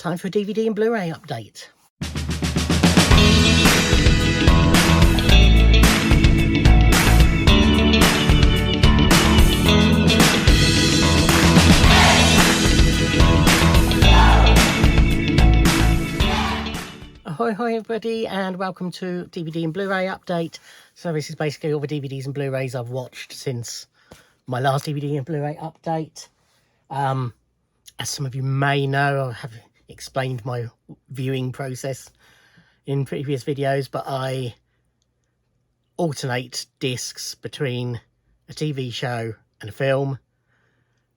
time for a DVD and Blu-ray update. Ahoy everybody, and welcome to DVD and Blu-ray update. So this is basically all the DVDs and Blu-rays I've watched since my last DVD and Blu-ray update. As some of you may know, I have explained my viewing process in previous videos, but I alternate discs between a TV show and a film,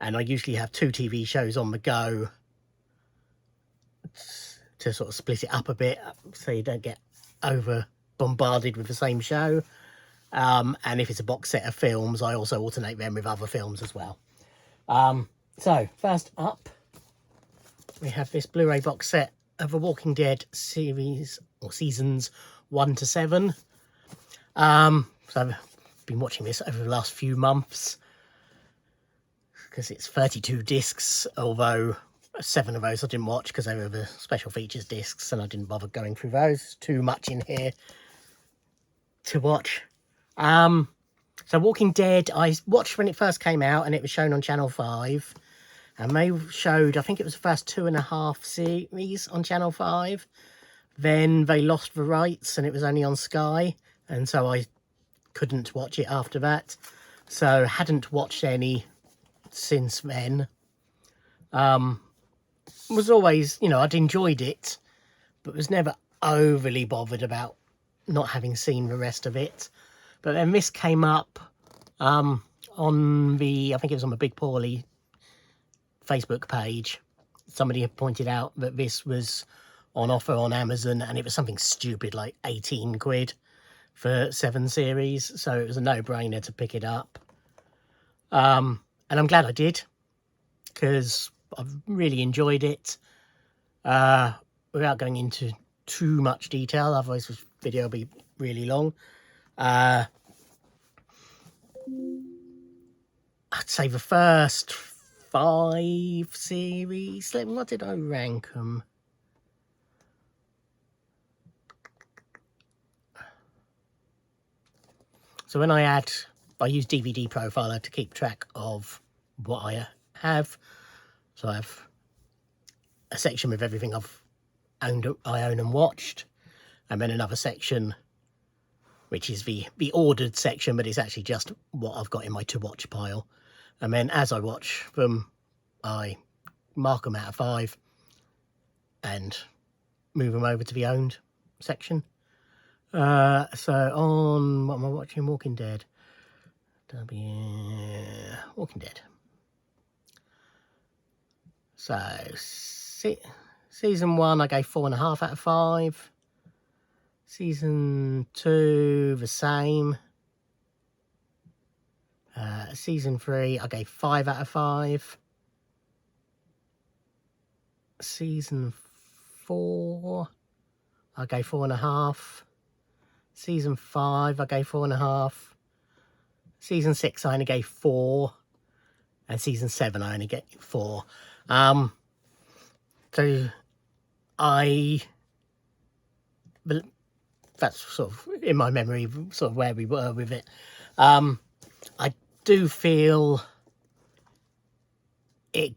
and I usually have 2 TV shows on the go to sort of split it up a bit so you don't get over bombarded with the same show. And if it's a box set of films, I also alternate them with other films as well. So first up, we have this Blu-ray box set of The Walking Dead series, or seasons 1 to 7. So I've been watching this over the last few months because it's 32 discs, although 7 of those I didn't watch because they were the special features discs and I didn't bother going through those. Too much in here to watch. So Walking Dead, I watched when it first came out and it was shown on Channel 5. And they showed, I think it was the first 2.5 series on Channel 5. Then they lost the rights and it was only on Sky. And so I couldn't watch it after that. So hadn't watched any since then. Was always, you know, I'd enjoyed it, but was never overly bothered about not having seen the rest of it. But then this came up on the, I think it was on the Big Paulie Facebook page. Somebody had pointed out that this was on offer on Amazon and it was something stupid like 18 quid for 7 series. So it was a no-brainer to pick it up. And I'm glad I did, because I've really enjoyed it. Without going into too much detail, otherwise this video will be really long. I'd say the first 5 series, what did I rank them? So when I use DVD Profiler to keep track of what I have. So I have a section with everything I own and watched, and then another section which is the ordered section, but it's actually just what I've got in my to watch pile. And then as I watch them, I mark them out of 5 and move them over to the owned section. So on, what am I watching? Walking Dead. Walking Dead. So season 1 I gave 4.5 out of 5. Season 2 the same. Season 3 I gave 5 out of 5. Season 4 I gave 4.5. Season 5 I gave 4.5. Season 6 I only gave 4. And season 7 I only get 4. So that's sort of in my memory, sort of where we were with it. I do feel it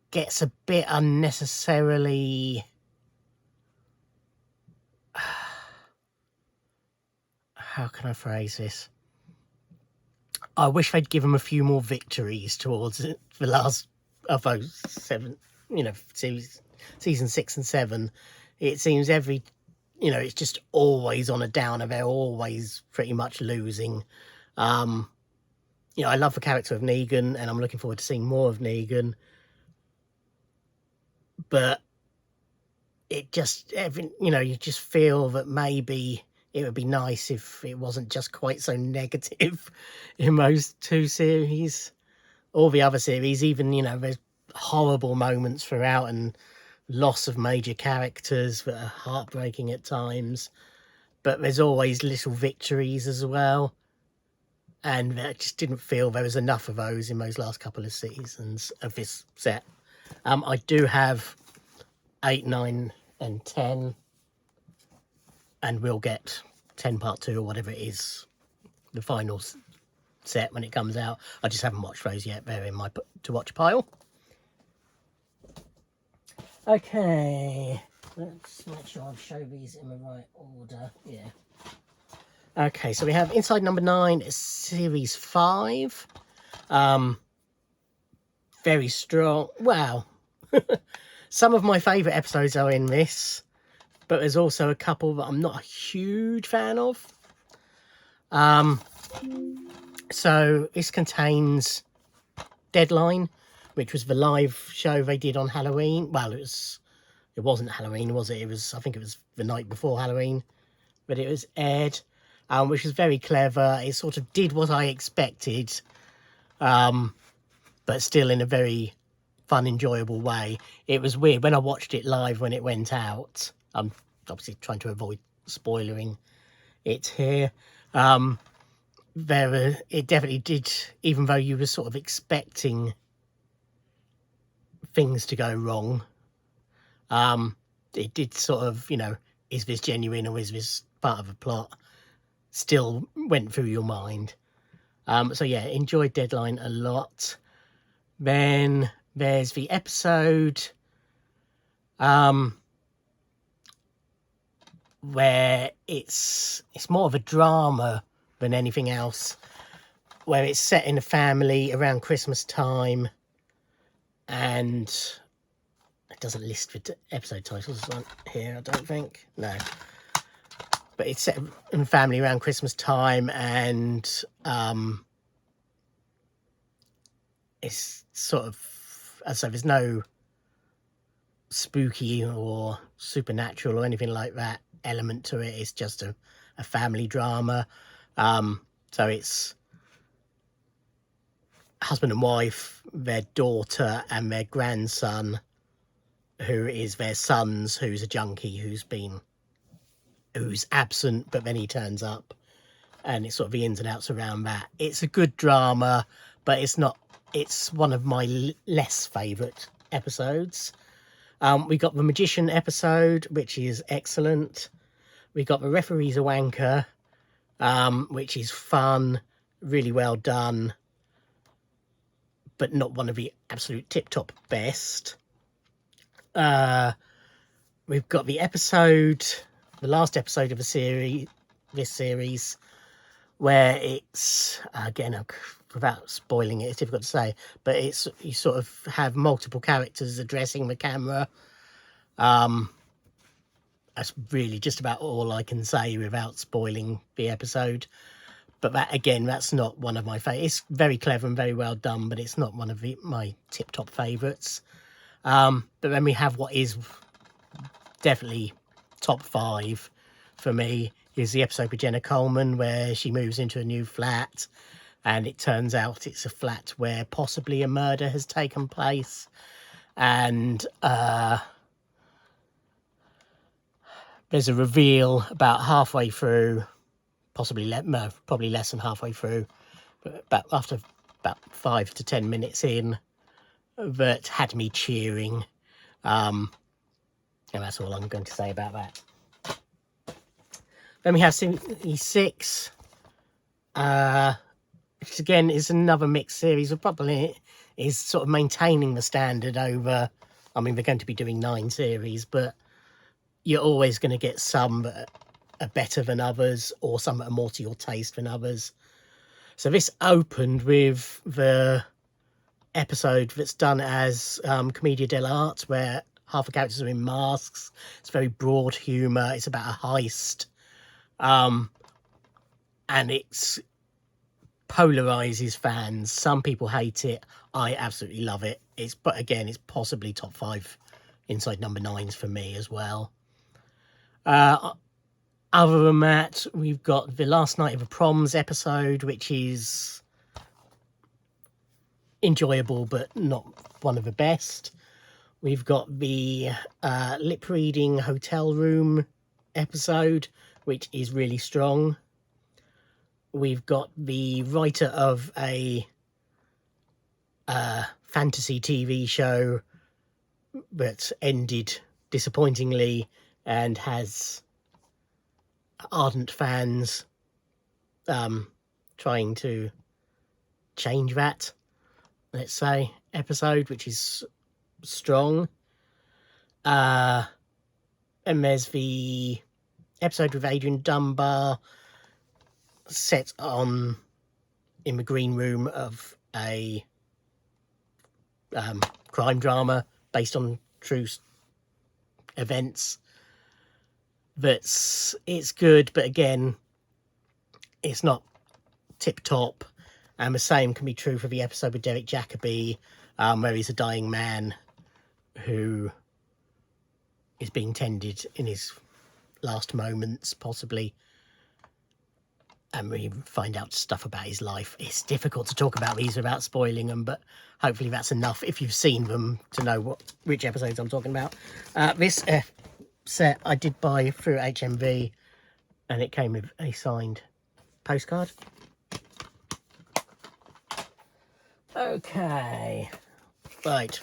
gets a bit unnecessarily, how can I phrase this? I wish they'd give them a few more victories towards the last of those 7, you know, season 6 and 7. It seems every, you know, it's just always on a downer. They're always pretty much losing. You know, I love the character of Negan and I'm looking forward to seeing more of Negan. But it just, you know, you just feel that maybe it would be nice if it wasn't just quite so negative in those 2 series. All the other series, even, you know, there's horrible moments throughout and loss of major characters that are heartbreaking at times, but there's always little victories as well, and I just didn't feel there was enough of those in those last couple of seasons of this set. I do have 8, 9 and 10, and we'll get 10 part 2 or whatever it is, the final set when it comes out. I just haven't watched those yet. They're in my to watch pile. Okay, let's make sure I show these in the right order. Yeah. Okay, so we have Inside Number 9, Series 5. Very strong. Wow. Some of my favourite episodes are in this, but there's also a couple that I'm not a huge fan of. So this contains Deadline, which was the live show they did on Halloween. Well, it wasn't Halloween, was it? I think it was the night before Halloween, but it was aired, which was very clever. It sort of did what I expected, but still in a very fun, enjoyable way. It was weird when I watched it live when it went out. I'm obviously trying to avoid spoiling it here. It definitely did, even though you were sort of expecting things to go wrong, it did sort of, you know, is this genuine or is this part of a plot, still went through your mind. So yeah, enjoyed Deadline a lot. Then there's the episode where it's more of a drama than anything else, where it's set in a family around Christmas time, and it doesn't list the episode titles on here, I don't think. No. But it's set in a family around Christmas time, and it's sort of, as I say, there's no spooky or supernatural or anything like that element to it. It's just a family drama. So it's husband and wife, their daughter and their grandson, who is their son's, who's a junkie, who's absent, but then he turns up, and it's sort of the ins and outs around that. It's a good drama, but it's one of my less favourite episodes. We got the Magician episode, which is excellent. We got the Referee's a Wanker, which is fun, really well done, but not one of the absolute tip-top best. We've got the last episode of this series, where it's, again, without spoiling it, it's difficult to say, but you sort of have multiple characters addressing the camera. That's really just about all I can say without spoiling the episode. But that's not one of my favourites. It's very clever and very well done, but it's not one of my tip-top favourites. But then we have what is definitely top 5 for me, is the episode with Jenna Coleman, where she moves into a new flat, and it turns out it's a flat where possibly a murder has taken place. And there's a reveal about halfway through, probably less than halfway through, but after about 5 to 10 minutes in, that had me cheering. And that's all I'm going to say about that. Then we have Series 6, which again is another mixed series. Probably is sort of maintaining the standard over, I mean, they're going to be doing 9 series, but you're always going to get some that are better than others, or some that are more to your taste than others. So this opened with the episode that's done as Commedia dell'arte, where half the characters are in masks. It's very broad humour. It's about a heist. And it polarizes fans. Some people hate it. I absolutely love it. But again, it's possibly top 5 Inside Number 9s for me as well. Other than that, we've got the Last Night of the Proms episode, which is enjoyable but not one of the best. We've got the lip reading hotel room episode, which is really strong. We've got the writer of a fantasy TV show that ended disappointingly, and has ardent fans trying to change that, let's say, episode, which is strong. And there's the episode with Adrian Dunbar set on in the green room of a crime drama based on true events. It's good, but again, it's not tip top. And the same can be true for the episode with Derek Jacobi, where he's a dying man who is being tended in his last moments, possibly. And we find out stuff about his life. It's difficult to talk about these without spoiling them, but hopefully that's enough if you've seen them to know which episodes I'm talking about. This set I did buy through HMV, and it came with a signed postcard. Okay, right.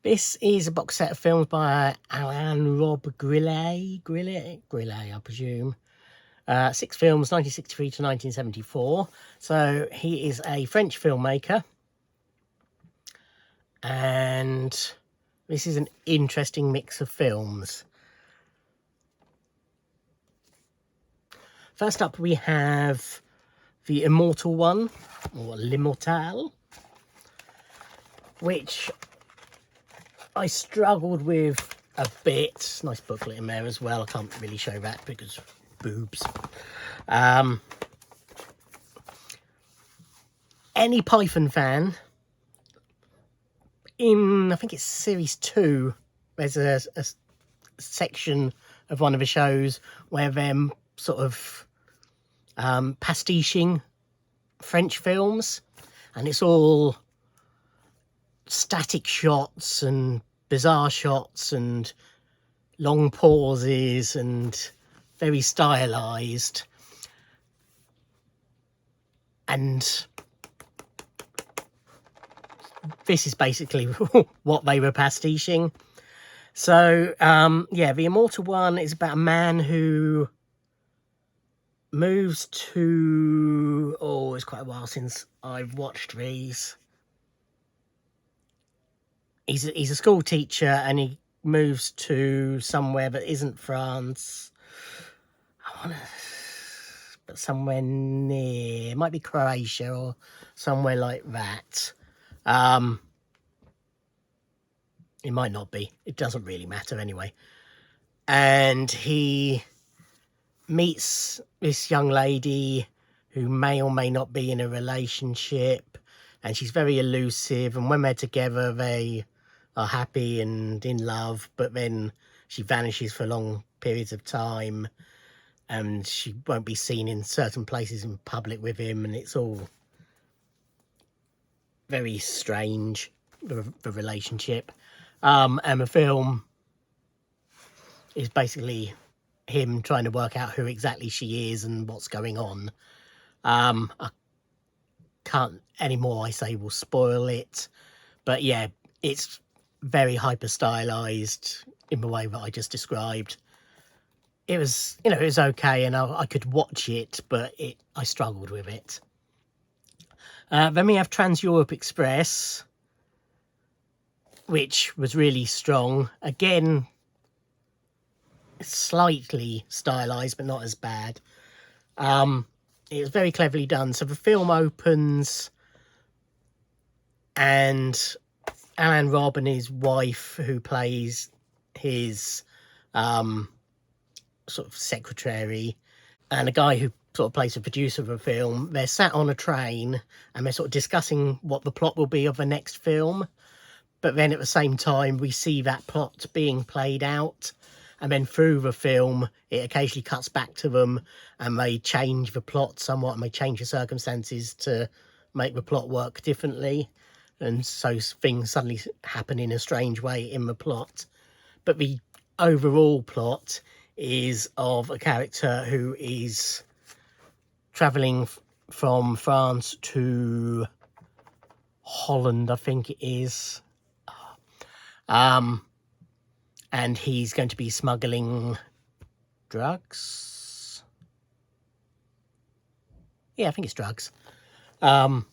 This is a box set of films by Alain Rob Grillet, I presume. 6 films, 1963 to 1974. So he is a French filmmaker. And this is an interesting mix of films. First up, we have The Immortal One, or L'Immortal, which I struggled with a bit. Nice booklet in there as well. I can't really show that because boobs. Any Python fan, in I think it's series 2, there's a section of one of the shows where them sort of pastiching French films, and it's all static shots and bizarre shots and long pauses and very stylized, and this is basically what they were pastiching. So yeah, The Immortal One is about a man who moves to, it's quite a while since I've watched these. He's a school teacher, and he moves to somewhere that isn't France. But somewhere near, it might be Croatia or somewhere like that. It might not be. It doesn't really matter anyway. And he meets this young lady who may or may not be in a relationship, and she's very elusive, and when they're together they are happy and in love, but then she vanishes for long periods of time, and she won't be seen in certain places in public with him, and it's all very strange, the relationship. And the film is basically him trying to work out who exactly she is and what's going on. I can't anymore, I say, will spoil it, but yeah, it's very hyper stylized in the way that I just described. It was, it was okay, and I could watch it, but I struggled with it. Then we have Trans-Europe Express, which was really strong. Again, slightly stylized, but not as bad. It was very cleverly done. So the film opens, and Alan Robb and his wife, who plays his sort of secretary, and a guy who sort of plays the producer of the film, they're sat on a train and they're sort of discussing what the plot will be of the next film. But then at the same time, we see that plot being played out. And then through the film, it occasionally cuts back to them, and they change the plot somewhat, and they change the circumstances to make the plot work differently. And so things suddenly happen in a strange way in the plot. But the overall plot is of a character who is travelling from France to Holland, I think it is. and he's going to be smuggling drugs. Yeah, I think it's drugs. For,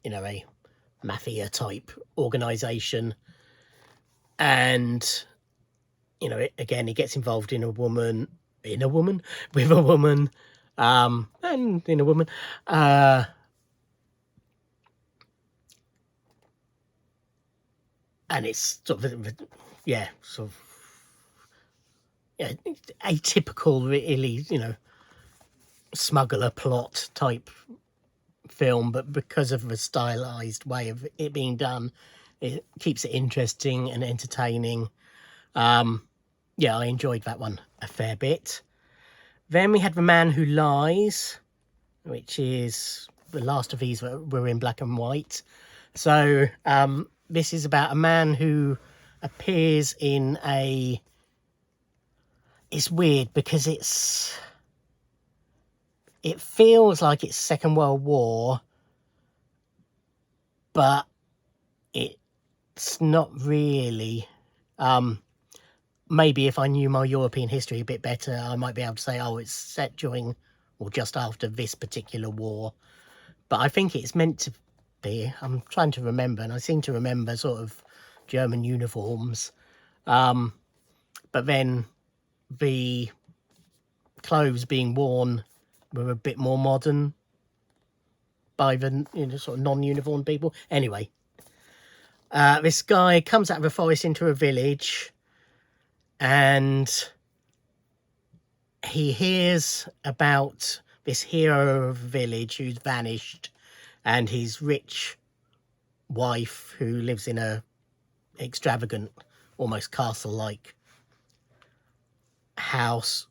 you know, a mafia type organization. And, you know, again, he gets involved in a woman, and in a woman, and it's sort of, yeah, sort of, yeah, atypical, really, you know, smuggler plot type film, but because of the stylized way of it being done, it keeps it interesting and entertaining. Yeah, I enjoyed that one a fair bit. Then we had The Man Who Lies, which is the last of these were in black and white. So this is about a man who appears in a... It's weird because it feels like it's Second World War, but it's not really. Maybe if I knew my European history a bit better, I might be able to say, oh, it's set during or just after this particular war. But I think it's meant to be. I'm trying to remember, and I seem to remember sort of German uniforms. But then the clothes being worn were a bit more modern by the, you know, sort of non-uniform people. Anyway, this guy comes out of a forest into a village, and he hears about this hero of a village who's vanished, and his rich wife who lives in a extravagant, almost castle-like house,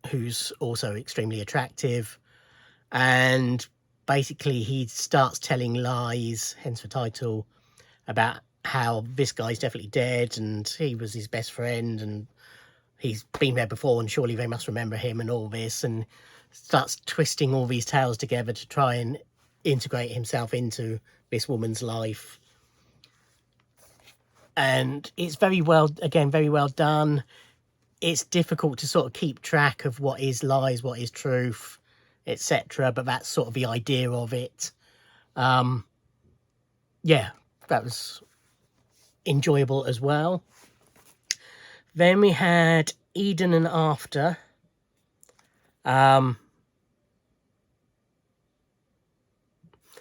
who's also extremely attractive. And basically he starts telling lies, hence the title, about how this guy's definitely dead and he was his best friend and he's been there before and surely they must remember him and all this, and starts twisting all these tales together to try and integrate himself into this woman's life. And it's very well done. It's difficult to sort of keep track of what is lies, what is truth, etc. But that's sort of the idea of it. Yeah, that was enjoyable as well. Then we had Eden and After. Yeah,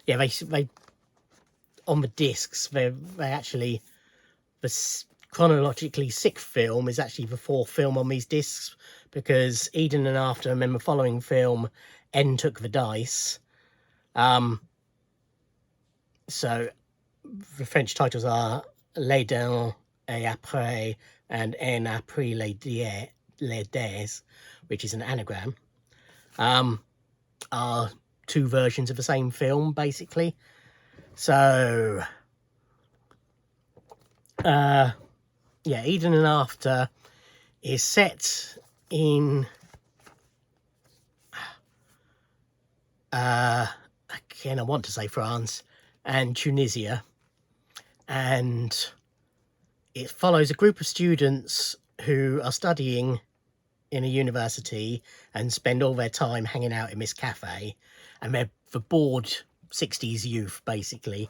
they on the discs, they actually, the chronologically sixth film is actually the fourth film on these discs, because Eden and After, and then the following film, N Took the Dice. So the French titles are Les Dents et Après and En Après les Dés, which is an anagram, are two versions of the same film, basically. So, yeah, Eden and After is set in, again, I want to say France and Tunisia, and it follows a group of students who are studying in a university and spend all their time hanging out in this cafe, and they're the bored 60s youth, basically,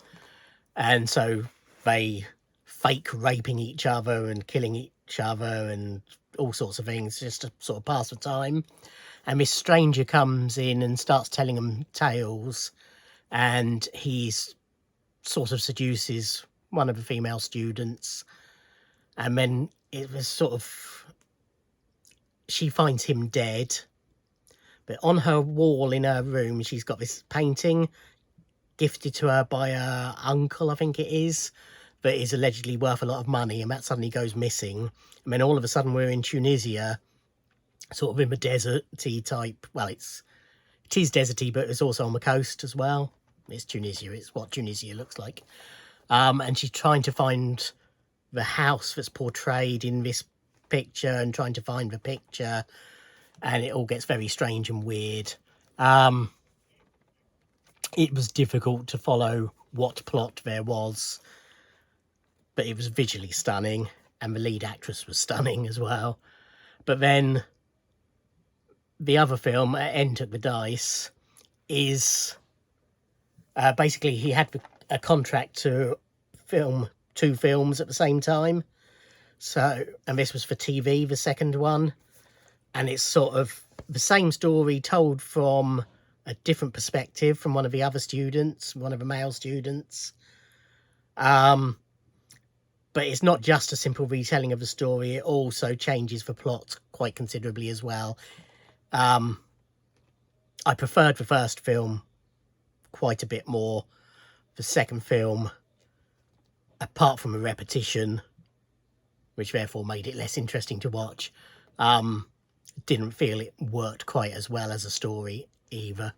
and so they fake raping each other and killing each other and all sorts of things just to sort of pass the time. And this stranger comes in and starts telling them tales, and he's sort of seduces one of the female students, and then it was sort of, she finds him dead, but on her wall in her room she's got this painting gifted to her by her uncle, I think it is, that is allegedly worth a lot of money, and that suddenly goes missing. And then all of a sudden we're in Tunisia, sort of in the deserty type, well, it is deserty, but it's also on the coast as well. It's Tunisia, it's what Tunisia looks like. And she's trying to find the house that's portrayed in this picture and trying to find the picture, and it all gets very strange and weird. It was difficult to follow what plot there was. but it was visually stunning, and the lead actress was stunning as well. But then the other film, N Took the Dice, is basically he had a contract to film 2 films at the same time. So, and this was for TV, the second one. And it's sort of the same story told from a different perspective from one of the other students, one of the male students. But it's not just a simple retelling of the story. It also changes the plot quite considerably as well. I preferred the first film quite a bit more. The second film, apart from a repetition, which therefore made it less interesting to watch, didn't feel it worked quite as well as a story either.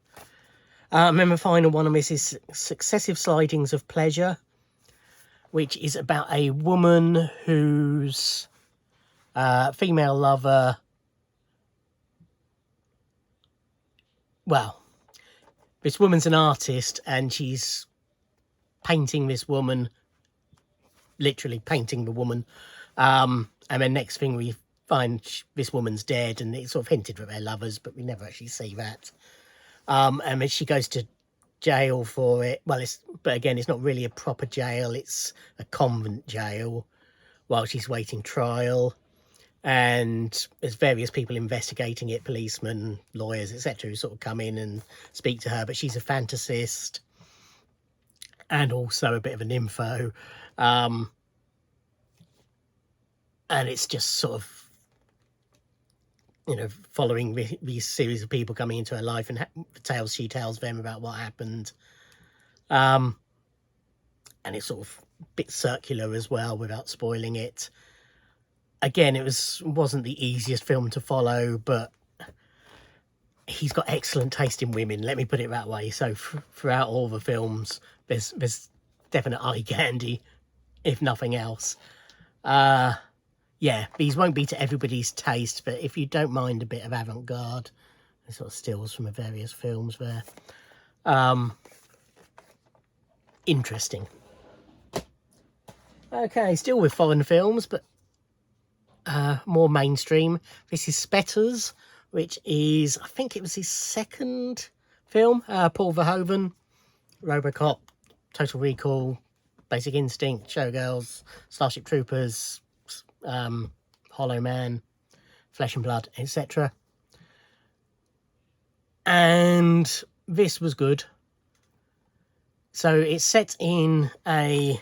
And then the final one on this is Successive Slidings of Pleasure, which is about a woman whose female lover, well, this woman's an artist and she's painting this woman, literally painting the woman. And then next thing we find this woman's dead, and it's sort of hinted that they're lovers, but we never actually see that. And then she goes to jail for it. Well, but again, it's not really a proper jail. It's a convent jail while she's waiting trial. And there's various people investigating it, policemen, lawyers, etc., who sort of come in and speak to her. But she's a fantasist and also a bit of a nympho. And it's just sort of, you know, following these series of people coming into her life and the tales she tells them about what happened. And it's sort of a bit circular as well without spoiling it. Again, it wasn't the easiest film to follow, but he's got excellent taste in women, let me put it that way. So throughout all the films, there's definite eye candy, if nothing else. Yeah, these won't be to everybody's taste, but if you don't mind a bit of avant-garde, there's sort of stills from the various films there. Interesting. Okay, still with foreign films, but more mainstream. This is Spiers, which is, I think it was his second film. Paul Verhoeven, RoboCop, Total Recall, Basic Instinct, Showgirls, Starship Troopers, Hollow Man, Flesh and Blood, etc. And this was good. So it's set in a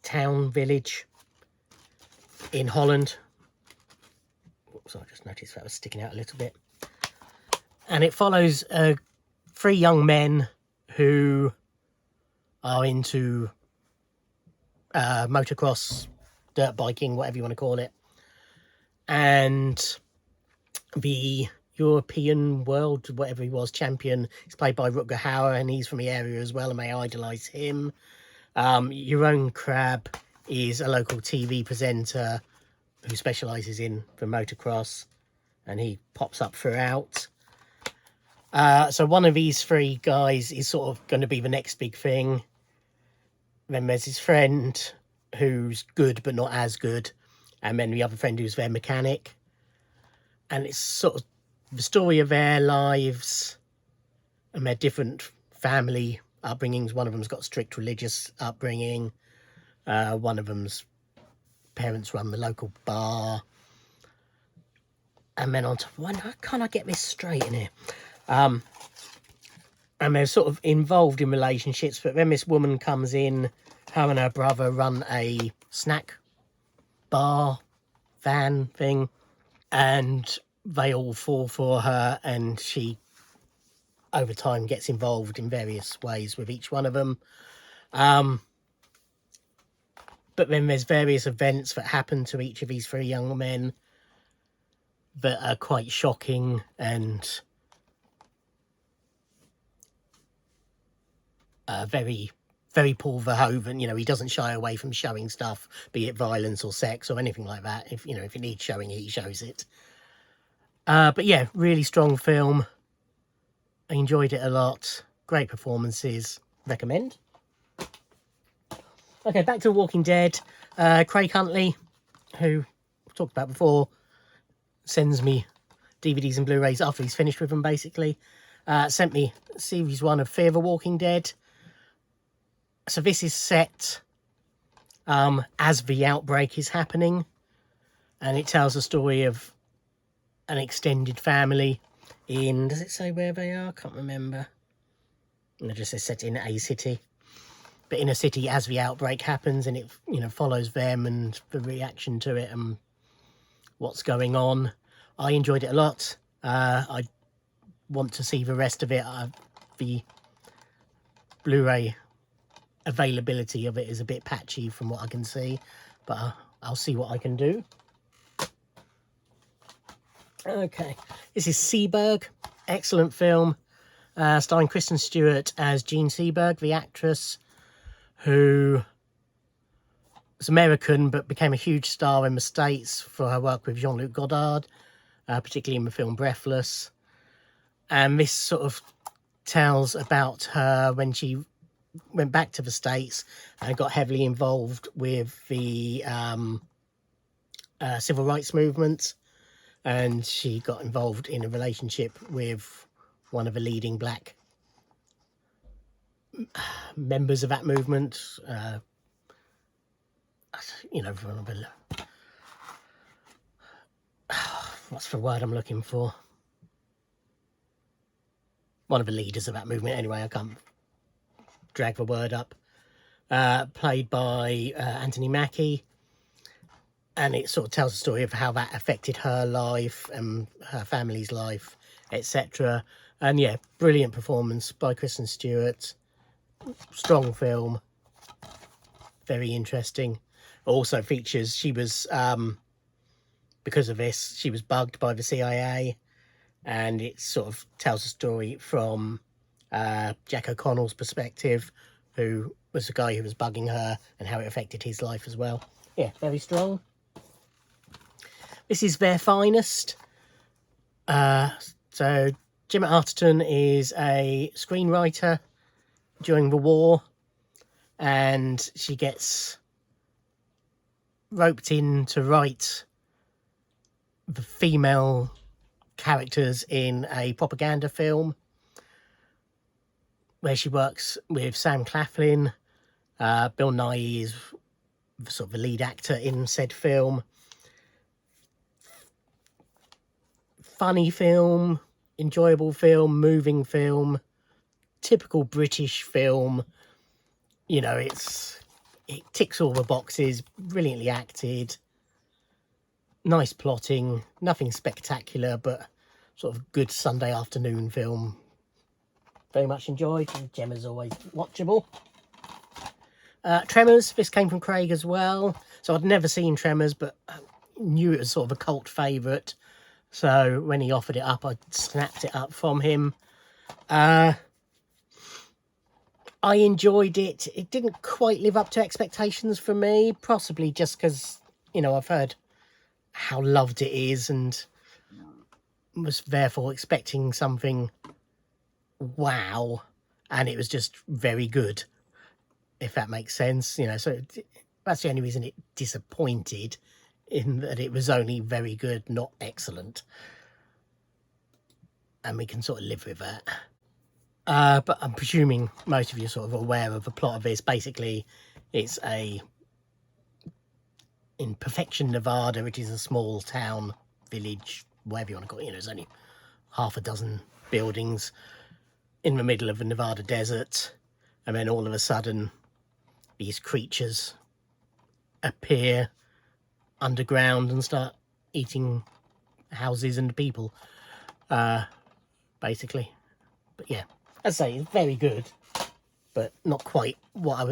town, village in Holland. Oops, I just noticed that was sticking out a little bit. And it follows 3 young men who are into motocross, dirt biking, whatever you want to call it. And the European world, whatever he was, champion, is played by Rutger Hauer, and he's from the area as well, and they idolise him. Jeroen Krab is a local TV presenter who specialises in the motocross, and he pops up throughout. So one of these 3 guys is sort of going to be the next big thing. Then there's his friend who's good but not as good, and then the other friend who's their mechanic. And it's sort of the story of their lives and their different family upbringings. One of them's got strict religious upbringing. One of them's parents run the local bar. And then on top, why can't I get this straight in here? And they're sort of involved in relationships, but then this woman comes in. Her and her brother run a snack bar van thing, and they all fall for her, and she over time gets involved in various ways with each one of them. But then there's various events that happen to each of these 3 young men that are quite shocking, and very, very Paul Verhoeven. You know, he doesn't shy away from showing stuff, be it violence or sex or anything like that. If it needs showing, he shows it. But yeah, really strong film. I enjoyed it a lot. Great performances. Recommend. Okay, back to Walking Dead. Craig Huntley, who I've talked about before, sends me DVDs and Blu-rays after he's finished with them, basically. Sent me series 1 of Fear the Walking Dead. So this is set as the outbreak is happening, and it tells the story of an extended family in, does it say where they are? I can't remember. It just says set in a city. But in a city as the outbreak happens, and it, you know, follows them and the reaction to it and what's going on. I enjoyed it a lot. I want to see the rest of it. The Blu-ray availability of it is a bit patchy from what I can see, but I'll see what I can do. Okay, this is Seaberg. Excellent film, starring Kristen Stewart as Jean Seaberg, the actress who was American but became a huge star in the States for her work with Jean-Luc Godard, particularly in the film Breathless. And this sort of tells about her when she went back to the States and got heavily involved with the civil rights movement. And she got involved in a relationship with one of the leading black members of that movement. You know, what's the word I'm looking for? One of the leaders of that movement. Anyway, I can't drag the word up. Played by Anthony Mackie. And it sort of tells the story of how that affected her life and her family's life, etc. And yeah, brilliant performance by Kristen Stewart. Strong film. Very interesting. Also features, she was, because of this, she was bugged by the CIA. And it sort of tells a story from Jack O'Connell's perspective, who was the guy who was bugging her, and how it affected his life as well. Yeah, very strong. This is Their Finest. So Gemma Arterton is a screenwriter during the war, and she gets roped in to write the female characters in a propaganda film where she works with Sam Claflin. Bill Nighy is sort of the lead actor in said film. Funny film, enjoyable film, moving film, typical British film. You know, it ticks all the boxes, brilliantly acted, nice plotting, nothing spectacular, but sort of good Sunday afternoon film. Very much enjoyed. Gemma's always watchable. Tremors, this came from Craig as well. So I'd never seen Tremors, but knew it was sort of a cult favourite. So when he offered it up, I snapped it up from him. I enjoyed it. It didn't quite live up to expectations for me, possibly just because, you know, I've heard how loved it is and was therefore expecting something wow, and it was just very good, if that makes sense. You know, so that's the only reason it disappointed, in that it was only very good, not excellent. And we can sort of live with that. But I'm presuming most of you are sort of aware of the plot of this. Basically, it's in Perfection, Nevada, which is a small town, village, whatever you want to call it. You know, there's only half a dozen buildings in the middle of the Nevada desert. And then all of a sudden, these creatures appear underground and start eating houses and people, basically. But yeah, as I say, it's very good, but not quite what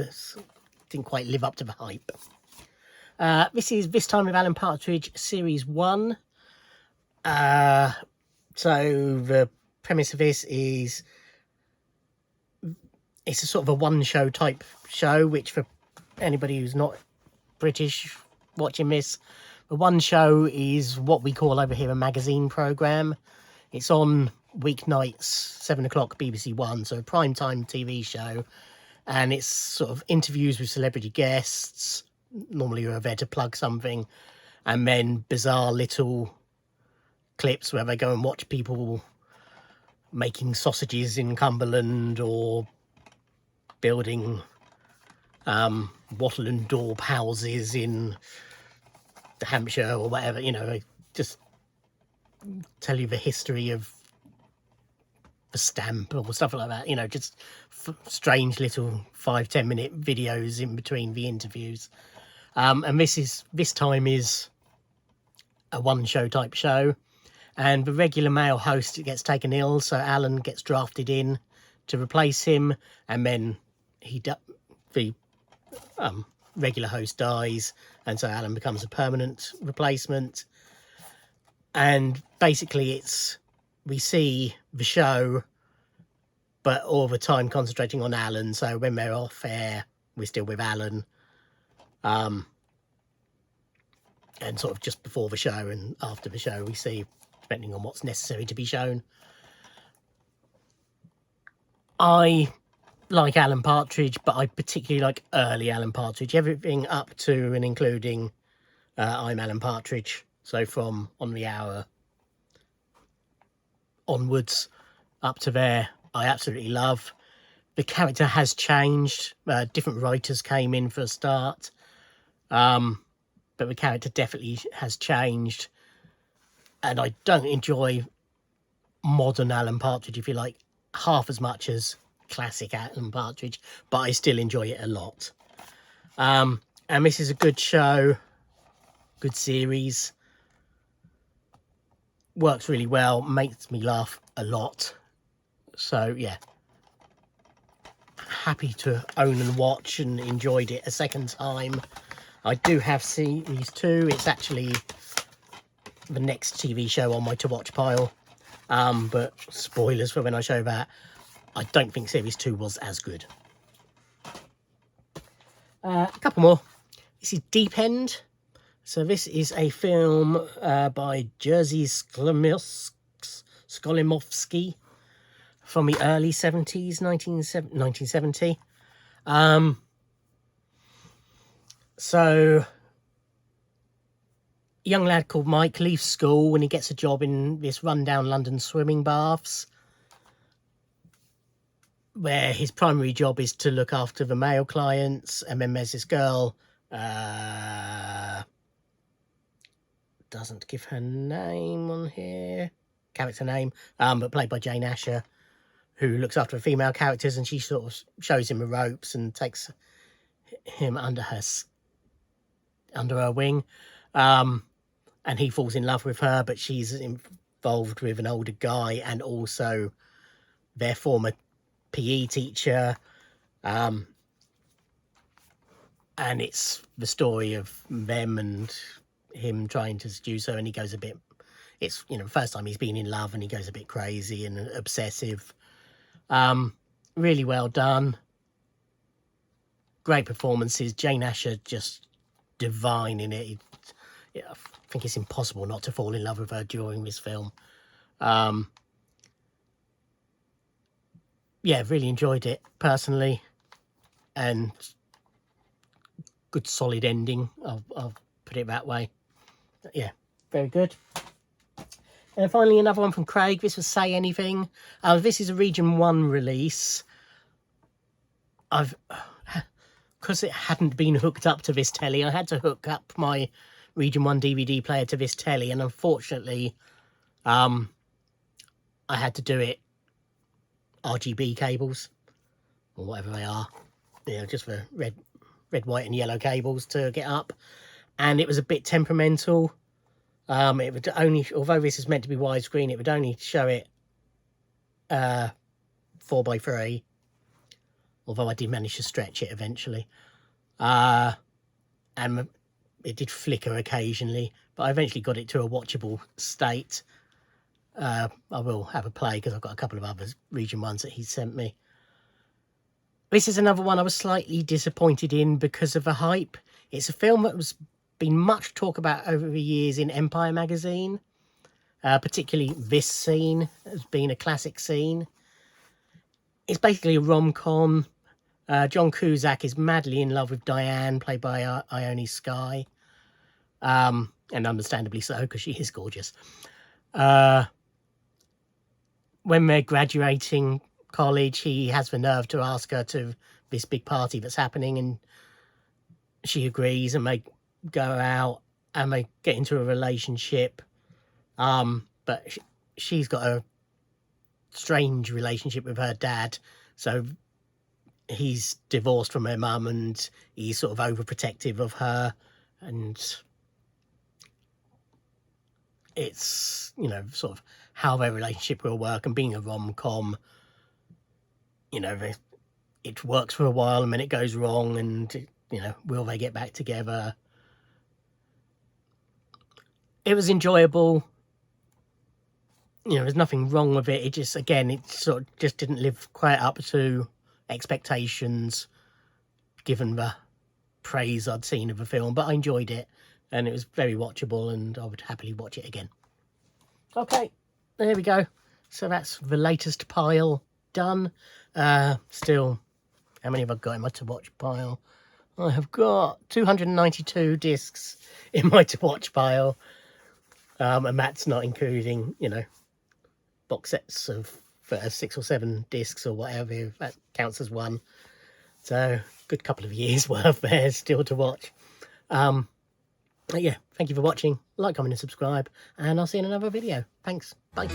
didn't quite live up to the hype. This is This Time with Alan Partridge, Series 1. So the premise of this is, it's a sort of a one-show type show, which for anybody who's not British watching this, the one show is what we call over here a magazine programme. It's on weeknights, 7 o'clock BBC One, so a primetime TV show, and it's sort of interviews with celebrity guests, normally who are there to plug something, and then bizarre little clips where they go and watch people making sausages in Cumberland or building wattle and daub houses in Hampshire or whatever. You know, they just tell you the history of the stamp or stuff like that. You know, just strange little 5-10 minute videos in between the interviews. And this time is a one show type show, and the regular male host gets taken ill, so Alan gets drafted in to replace him, and then the regular host dies, and so Alan becomes a permanent replacement. And basically we see the show, but all the time concentrating on Alan. So when they're off air, we're still with Alan, and sort of just before the show and after the show, we see, depending on what's necessary to be shown. I like Alan Partridge, but I particularly like early Alan Partridge, everything up to and including I'm Alan Partridge. So from On the Hour onwards up to there, I absolutely love. The character has changed. Different writers came in for a start, but the character definitely has changed. And I don't enjoy modern Alan Partridge, if you like, half as much as classic Alan Partridge, but I still enjoy it a lot. And this is a good show, good series, works really well, makes me laugh a lot. So yeah, happy to own and watch, and enjoyed it a second time. I do have series 2. It's actually the next TV show on my to watch pile, but spoilers for when I show that. I don't think series 2 was as good. A couple more. This is Deep End. So this is a film by Jerzy Skolimowski from the early 70s, 1970. So a young lad called Mike leaves school and he gets a job in this rundown London swimming baths, where his primary job is to look after the male clients. And then there's this girl, doesn't give her name on here, character name, but played by Jane Asher, who looks after the female characters, and she sort of shows him the ropes and takes him under her wing. And he falls in love with her, but she's involved with an older guy and also their former PE teacher. And it's the story of them and him trying to seduce her, and he goes a bit, it's, you know, first time he's been in love, and he goes a bit crazy and obsessive. Really well done, great performances. Jane Asher just divine in it. I think it's impossible not to fall in love with her during this film. Yeah, really enjoyed it personally, and good solid ending, I'll put it that way. Yeah, very good. And finally, another one from Craig. This was Say Anything. This is a Region 1 release. Because it hadn't been hooked up to this telly, I had to hook up my Region 1 DVD player to this telly, and unfortunately, I had to do it RGB cables, or whatever they are, you know, just for red, white and yellow cables to get up. And it was a bit temperamental. It would only, although this is meant to be widescreen, it would only show it 4:3, although I did manage to stretch it eventually. And it did flicker occasionally, but I eventually got it to a watchable state. I will have a play because I've got a couple of other Region 1s that he sent me. This is another one I was slightly disappointed in because of the hype. It's a film that was been much talk about over the years in Empire magazine, particularly this scene as being a classic scene. It's basically a rom-com John Cusack is madly in love with Diane, played by Ione Skye. And understandably so, because she is gorgeous. When they're graduating college, he has the nerve to ask her to this big party that's happening, and she agrees, and they go out and they get into a relationship. But she's got a strange relationship with her dad, so he's divorced from her mum, and he's sort of overprotective of her, and it's, you know, sort of how their relationship will work. And being a rom-com, you know, it works for a while and then it goes wrong, and, you know, will they get back together? It was enjoyable. You know, there's nothing wrong with it. It just, again, it sort of just didn't live quite up to expectations, given the praise I'd seen of the film. But I enjoyed it, and it was very watchable, and I would happily watch it again. Okay, there we go. So that's the latest pile done. Still, how many have I got in my to-watch pile? I have got 292 discs in my to-watch pile. And that's not including, you know, box sets of 6 or 7 discs or whatever, if that counts as one. So, good couple of years worth there still to watch. But yeah, thank you for watching. Like, comment and subscribe, and I'll see you in another video. Thanks. Bye.